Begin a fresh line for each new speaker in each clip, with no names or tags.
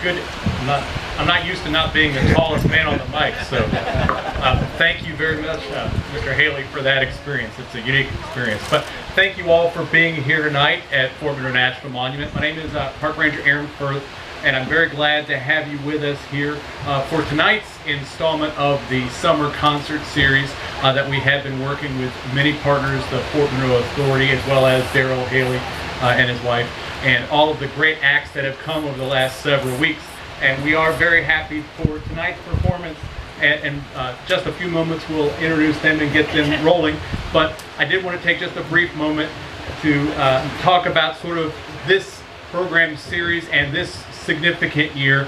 good. I'm not used to not being the tallest man on the mic, so thank you very much, Mr. Haley, for that experience. It's a unique experience. But thank you all for being here tonight at Fort Monroe National Monument. My name is Park Ranger Aaron Firth, and I'm very glad to have you with us here for tonight's installment of the summer concert series that we have been working with many partners, the Fort Monroe Authority, as well as Daryl Haley and his wife, and all of the great acts that have come over the last several weeks. And we are very happy for tonight's performance, and just a few moments we'll introduce them and get them rolling. But I did want to take just a brief moment to talk about sort of this program series and this significant year,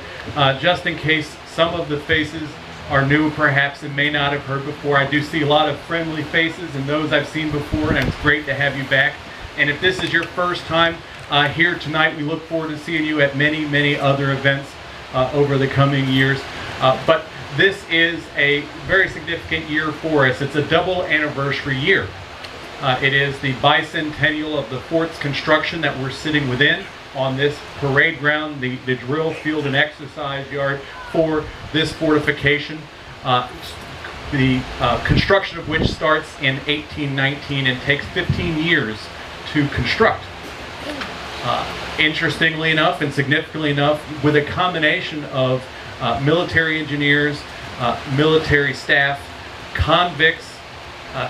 just in case some of the faces are new perhaps and may not have heard before. I do see a lot of friendly faces and those I've seen before, and it's great to have you back. And if this is your first time here tonight, we look forward to seeing you at many, many other events over the coming years. But this is a very significant year for us. It's a double anniversary year. It is the bicentennial of the fort's construction that we're sitting within on this parade ground, the drill field and exercise yard for this fortification. The construction of which starts in 1819 and takes 15 years to construct. Interestingly enough and significantly enough, with a combination of military engineers, military staff, convicts,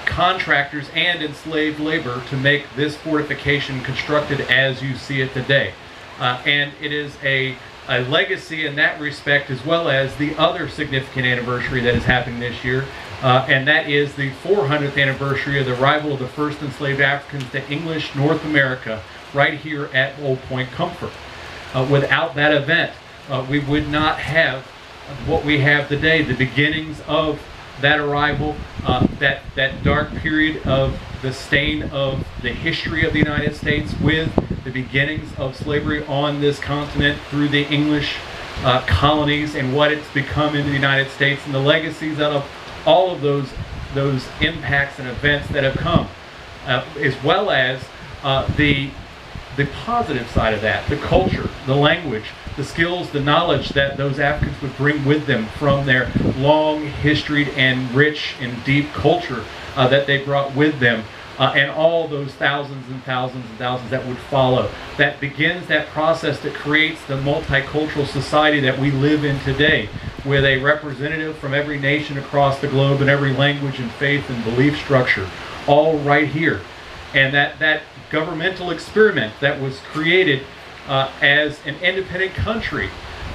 contractors, and enslaved labor to make this fortification constructed as you see it today. And it is a legacy in that respect, as well as the other significant anniversary that is happening this year, and that is the 400th anniversary of the arrival of the first enslaved Africans to English North America, right here at Old Point Comfort. Without that event, we would not have what we have today, the beginnings of that arrival, that dark period of the stain of the history of the United States, with the beginnings of slavery on this continent through the English colonies and what it's become in the United States, and the legacies out of all of those impacts and events that have come, as well as the positive side of that, the culture, the language, the skills, the knowledge that those Africans would bring with them from their long historied and rich and deep culture that they brought with them, and all those thousands and thousands and thousands that would follow. That begins that process that creates the multicultural society that we live in today, with a representative from every nation across the globe and every language and faith and belief structure, all right here. And that governmental experiment that was created as an independent country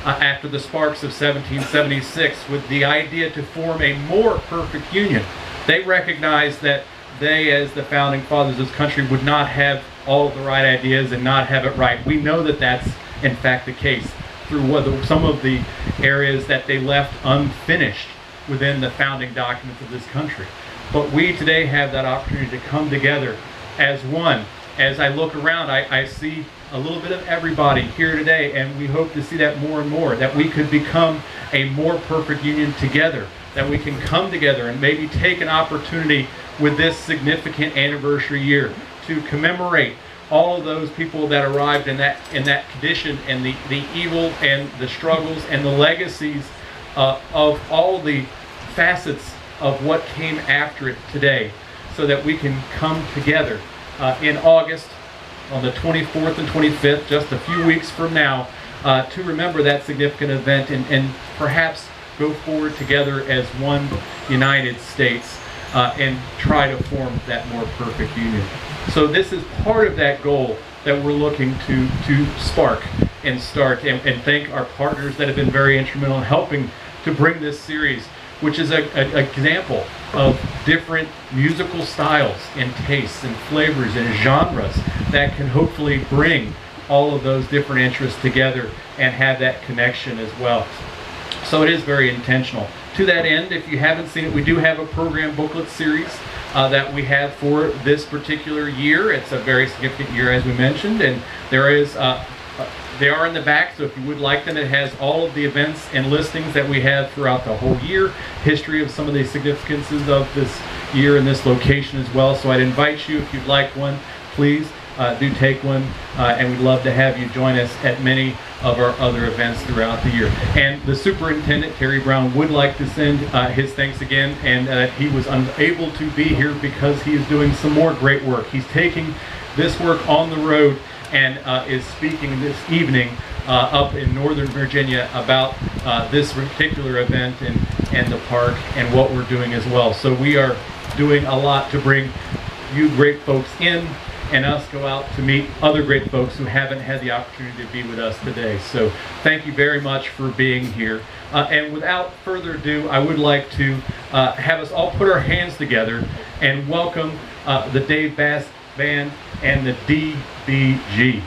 after the sparks of 1776, with the idea to form a more perfect union. They recognized that they, as the founding fathers of this country, would not have all of the right ideas and not have it right. We know that that's in fact the case through some of the areas that they left unfinished within the founding documents of this country. But we today have that opportunity to come together as one. As I look around, I see a little bit of everybody here today, and we hope to see that more and more, that we could become a more perfect union together, that we can come together and maybe take an opportunity with this significant anniversary year to commemorate all of those people that arrived in that condition, and the evil and the struggles and the legacies of all the facets of what came after it today, so that we can come together in August on the 24th and 25th, just a few weeks from now, to remember that significant event and perhaps go forward together as one United States and try to form that more perfect union. So this is part of that goal that we're looking to spark and start, and thank our partners that have been very instrumental in helping to bring this series, which is an example of different musical styles and tastes and flavors and genres that can hopefully bring all of those different interests together and have that connection as well. So it is very intentional. To that end, if you haven't seen it, we do have a program booklet series that we have for this particular year. It's a very significant year, as we mentioned, and they are in the back, so if you would like them, it has all of the events and listings that we have throughout the whole year, history of some of the significances of this year and this location as well. So I'd invite you, if you'd like one, please do take one, and we'd love to have you join us at many of our other events throughout the year. And the superintendent, Terry Brown, would like to send his thanks again, and he was unable to be here because he is doing some more great work. He's taking this work on the road and is speaking this evening up in Northern Virginia about this particular event and the park and what we're doing as well. So we are doing a lot to bring you great folks in, and us go out to meet other great folks who haven't had the opportunity to be with us today. So thank you very much for being here. And without further ado, I would like to have us all put our hands together and welcome the Dave Bass Band and the DBG.